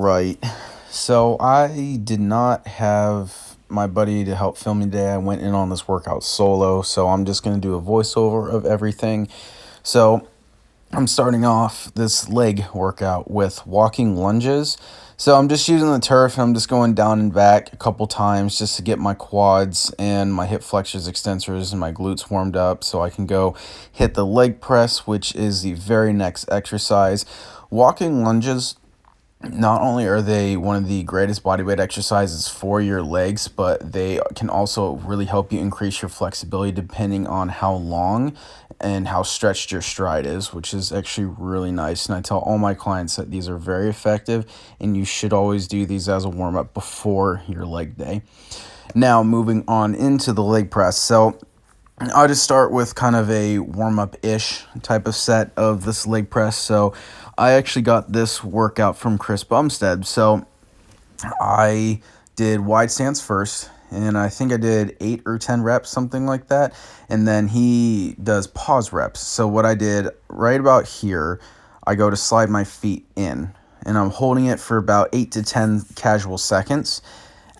Right. So I did not have my buddy to help film me today. I went in on this workout solo, so I'm just going to do a voiceover of everything. So I'm starting off this leg workout with walking lunges. So I'm just using the turf and I'm just going down and back a couple times just to get my quads and my hip flexors, extensors, and my glutes warmed up so I can go hit the leg press, which is the very next exercise. Walking lunges, not only are they one of the greatest bodyweight exercises for your legs, but they can also really help you increase your flexibility depending on how long and how stretched your stride is, which is actually really nice. And I tell all my clients that these are very effective and you should always do these as a warm up before your leg day. Now, moving on into the leg press. So I'll just start with kind of a warm-up-ish type of set of this leg press. So I actually got this workout from Chris Bumstead. So I did wide stance first, and I think I did 8 or 10 reps, something like that. And then he does pause reps. So what I did right about here, I go to slide my feet in, and I'm holding it for about 8 to 10 casual seconds.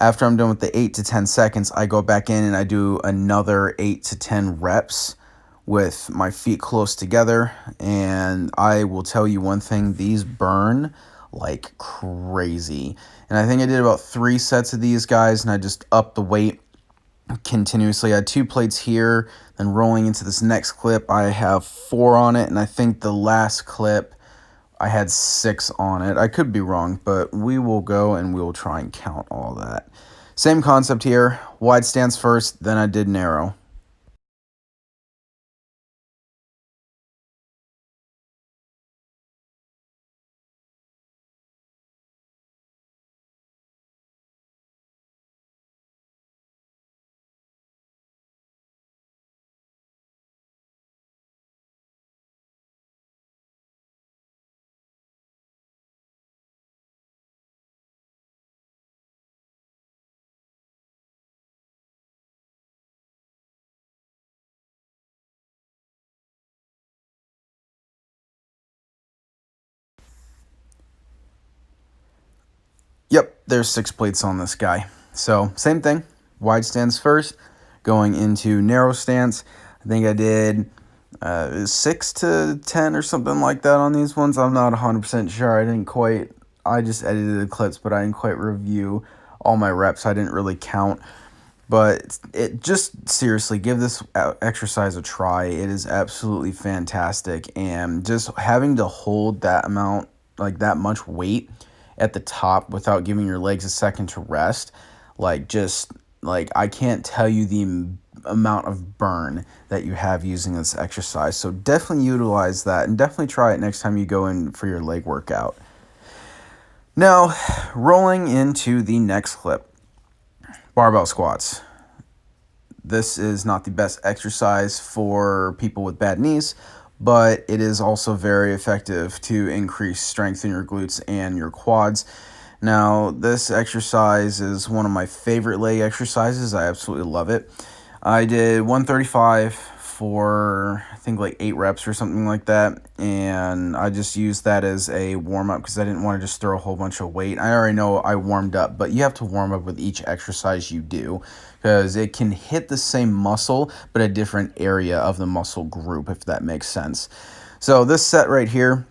After I'm done with the 8 to 10 seconds, I go back in and I do another 8 to 10 reps with my feet close together. And I will tell you one thing, these burn like crazy. And I think I did about 3 sets of these guys, and I just upped the weight continuously. I had 2 plates here, then rolling into this next clip, I have 4 on it, and I think the last clip I had 6 on it. I could be wrong, but we will go and we will try and count all that. Same concept here. Wide stance first, then I did narrow. Yep, there's 6 plates on this guy. So same thing. Wide stance first, going into narrow stance. I think I did 6 to 10 or something like that on these ones. I'm not 100% sure. I just edited the clips, but I didn't quite review all my reps. I didn't really count. But it just seriously give this exercise a try. It is absolutely fantastic. And just having to hold that amount, like that much weight at the top without giving your legs a second to rest, I can't tell you the amount of burn that you have using this exercise. So definitely utilize that and definitely try it next time you go in for your leg workout. Now, rolling into the next clip, barbell squats. This is not the best exercise for people with bad knees, but it is also very effective to increase strength in your glutes and your quads. Now, this exercise is one of my favorite leg exercises. I absolutely love it. I did 135 for, I think, like 8 reps or something like that, and I just used that as a warm-up because I didn't want to just throw a whole bunch of weight. I already know I warmed up, but you have to warm up with each exercise you do because it can hit the same muscle, but a different area of the muscle group, if that makes sense. So this set right here,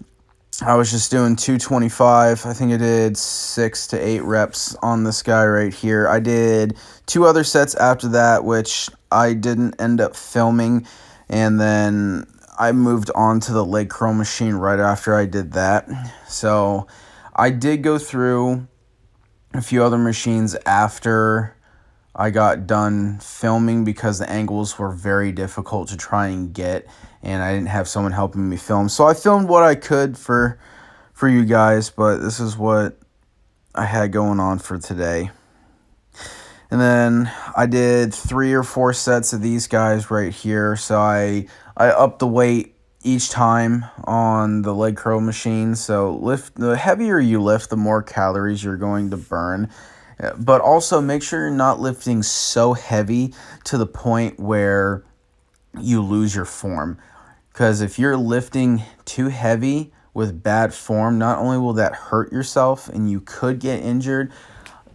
I was just doing 225. I think I did 6 to 8 reps on this guy right here. I did 2 other sets after that, which I didn't end up filming. And then I moved on to the leg curl machine right after I did that. So I did go through a few other machines after I got done filming because the angles were very difficult to try and get, and I didn't have someone helping me film. So I filmed what I could for you guys, but this is what I had going on for today. And then I did 3 or 4 sets of these guys right here. So I upped the weight each time on the leg curl machine. So the heavier you lift, the more calories you're going to burn. But also make sure you're not lifting so heavy to the point where you lose your form. Because if you're lifting too heavy with bad form, not only will that hurt yourself and you could get injured,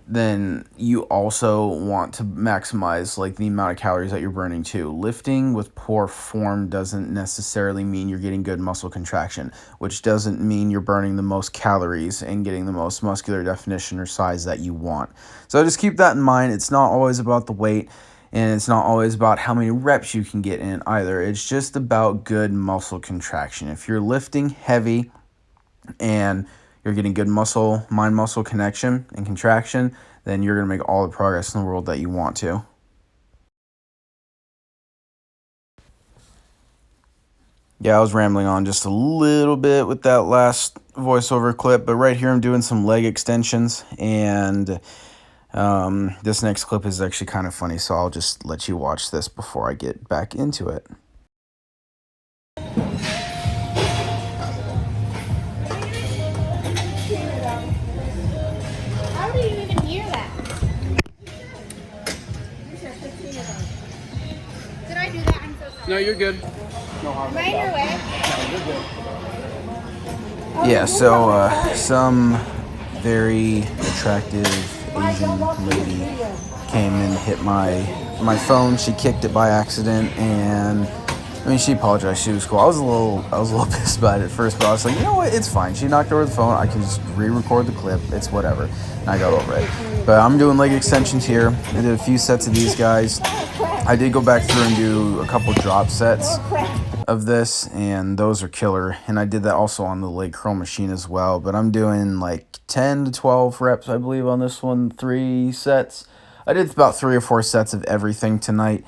then you also want to maximize like the amount of calories that you're burning too. Lifting with poor form doesn't necessarily mean you're getting good muscle contraction, which doesn't mean you're burning the most calories and getting the most muscular definition or size that you want. So just keep that in mind. It's not always about the weight, and it's not always about how many reps you can get in either. It's just about good muscle contraction. If you're lifting heavy and you're getting good mind muscle connection and contraction, then you're going to make all the progress in the world that you want to. Yeah, I was rambling on just a little bit with that last voiceover clip, but right here I'm doing some leg extensions, and this next clip is actually kind of funny, so I'll just let you watch this before I get back into it. How do you even hear that? Did I do that? I'm so sorry. No, you're good. Am I in your way? Yeah, so some very attractive Asian lady came and hit my phone. She kicked it by accident, and I mean, she apologized. She was cool. I was a little pissed about it at first, but I was like, you know what? It's fine. She knocked over the phone. I can just re-record the clip. It's whatever. And I got over it. But I'm doing leg extensions here. I did a few sets of these guys. I did go back through and do a couple drop sets of this, and those are killer. And I did that also on the leg curl machine as well. But I'm doing like 10 to 12 reps, I believe, on this one. 3 sets. I did about 3 or 4 sets of everything tonight,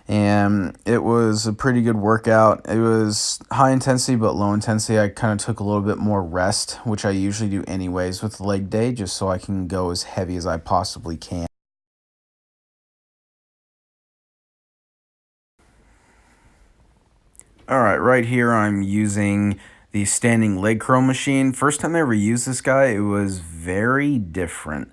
and it was a pretty good workout. It was high intensity but low intensity. I kind of took a little bit more rest, which I usually do anyways with leg day, just so I can go as heavy as I possibly can. All right, right here I'm using the standing leg curl machine. First time I ever used this guy, it was very different.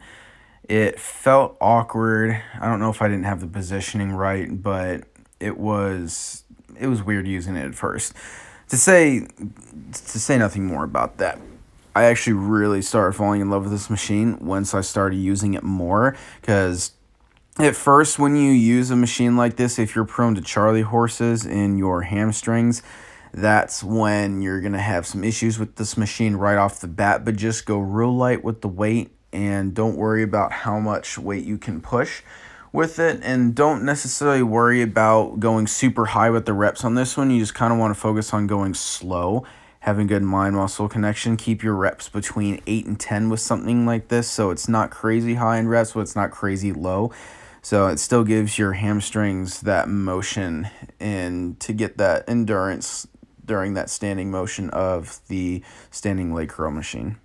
It felt awkward. I don't know if I didn't have the positioning right, but it was weird using it at first. To say nothing more about that, I actually really started falling in love with this machine once I started using it more, because at first, when you use a machine like this, if you're prone to Charlie horses in your hamstrings, that's when you're going to have some issues with this machine right off the bat. But just go real light with the weight, and don't worry about how much weight you can push with it. And don't necessarily worry about going super high with the reps on this one. You just kind of want to focus on going slow, having good mind-muscle connection. Keep your reps between 8 and 10 with something like this, so it's not crazy high in reps, but it's not crazy low. So it still gives your hamstrings that motion and to get that endurance during that standing motion of the standing leg curl machine.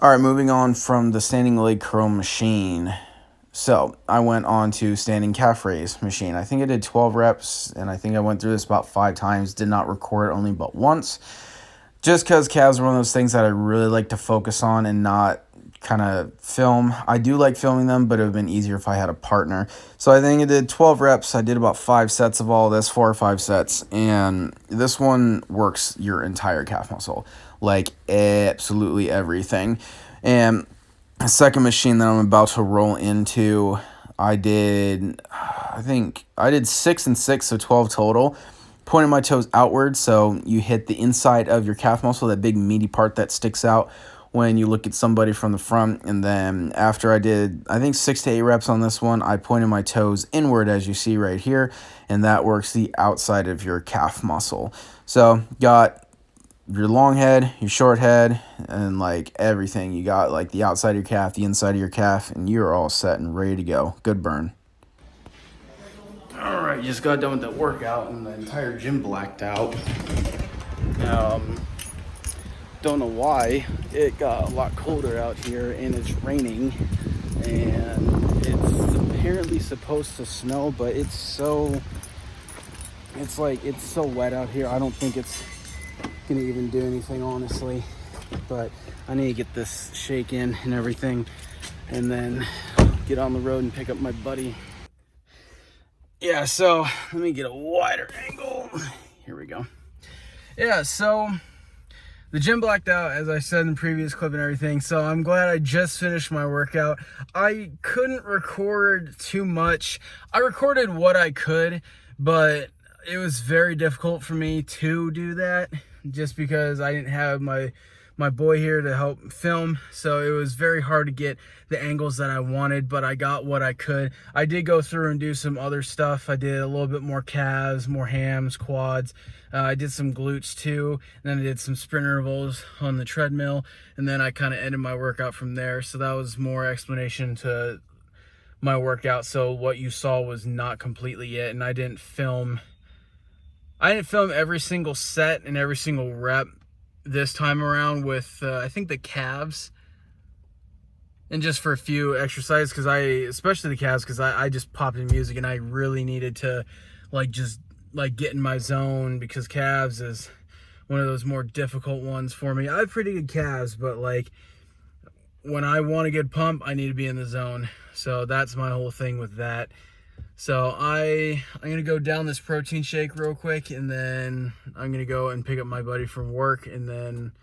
All right, moving on from the standing leg curl machine. So I went on to standing calf raise machine. I think I did 12 reps, and I think I went through this about 5 times. Did not record only but once, just because calves are one of those things that I really like to focus on and not kind of film. I do like filming them, but it would have been easier if I had a partner. So I think I did 12 reps. I did about 5 sets of all this, 4 or 5 sets, and this one works your entire calf muscle, like absolutely everything. And The second machine that I'm about to roll into, I think I did 6 and 6, so 12 total. Pointing my toes outward, so you hit the inside of your calf muscle, that big meaty part that sticks out when you look at somebody from the front. And then after I did, I think 6 to 8 reps on this one, I pointed my toes inward, as you see right here, and that works the outside of your calf muscle. So got your long head, your short head, and like everything. You got like the outside of your calf, the inside of your calf, and you're all set and ready to go. Good burn. All right, just got done with that workout and the entire gym blacked out. Don't know why. It got a lot colder out here and it's raining, and it's apparently supposed to snow, but it's so wet out here. I don't think it's gonna even do anything, honestly, but I need to get this shaken and everything and then get on the road and pick up my buddy. Yeah, so let me get a wider angle. Here we go. Yeah, so the gym blacked out, as I said in the previous clip and everything, so I'm glad I just finished my workout. I couldn't record too much. I recorded what I could, but it was very difficult for me to do that just because I didn't have my boy here to help film, so it was very hard to get the angles that I wanted, but I got what I could. I did go through and do some other stuff. I did a little bit more calves, more hams, quads. I did some glutes too, and then I did some sprint intervals on the treadmill, and then I kind of ended my workout from there. So that was more explanation to my workout. So what you saw was not completely it, and I didn't film every single set and every single rep this time around with I think the calves, and just for a few exercises, because especially the calves, because I just popped in music and I really needed to just get in my zone, because calves is one of those more difficult ones for me. I have pretty good calves, but like when I want a good pump, I need to be in the zone. So that's my whole thing with that. So I'm gonna go down this protein shake real quick, and then I'm gonna go and pick up my buddy from work, and then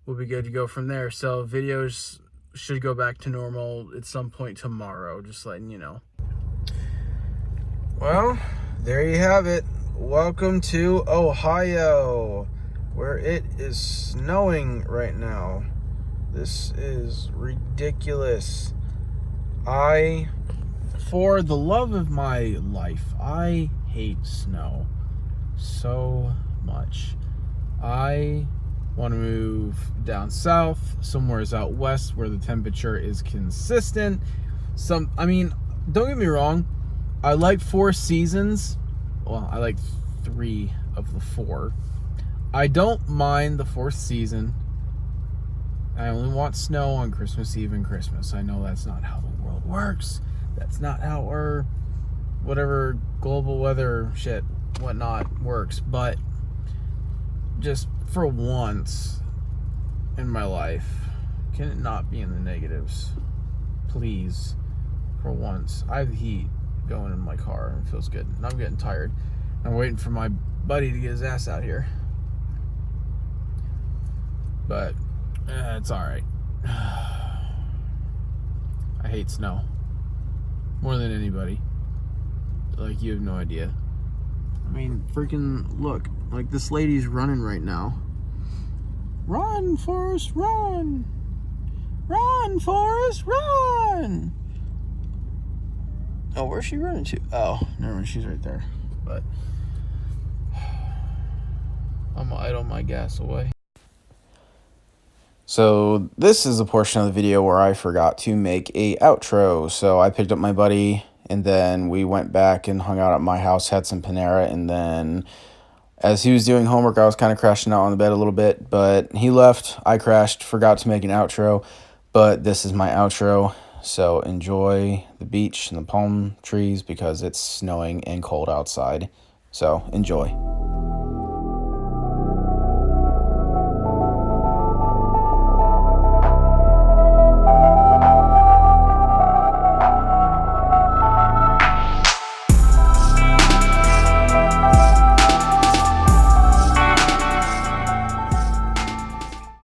we'll be good to go from there. So videos should go back to normal at some point tomorrow, just letting you know. Well, there you have it. Welcome to Ohio, where it is snowing right now. This is ridiculous. For the love of my life, I hate snow so much. I want to move down south, somewhere out west where the temperature is consistent. Don't get me wrong, I like 4 seasons. Well, I like 3 of the 4. I don't mind the 4th season. I only want snow on Christmas Eve and Christmas. I know that's not how the world works. That's not how our whatever global weather shit, whatnot works. But just for once in my life, can it not be in the negatives? Please, for once. I have heat going in my car and it feels good. And I'm getting tired. I'm waiting for my buddy to get his ass out here. But it's alright. I hate snow more than anybody. Like, you have no idea. I mean, freaking look. Like, this lady's running right now. Run, Forrest, run! Run, Forrest, run! Oh, where's she running to? Oh, never mind, she's right there. But I'm gonna idle my gas away. So this is a portion of the video where I forgot to make a outro. So I picked up my buddy, and then we went back and hung out at my house, had some Panera, and then as he was doing homework, I was kind of crashing out on the bed a little bit, but he left, I crashed, forgot to make an outro, but this is my outro. So enjoy the beach and the palm trees because it's snowing and cold outside. So enjoy.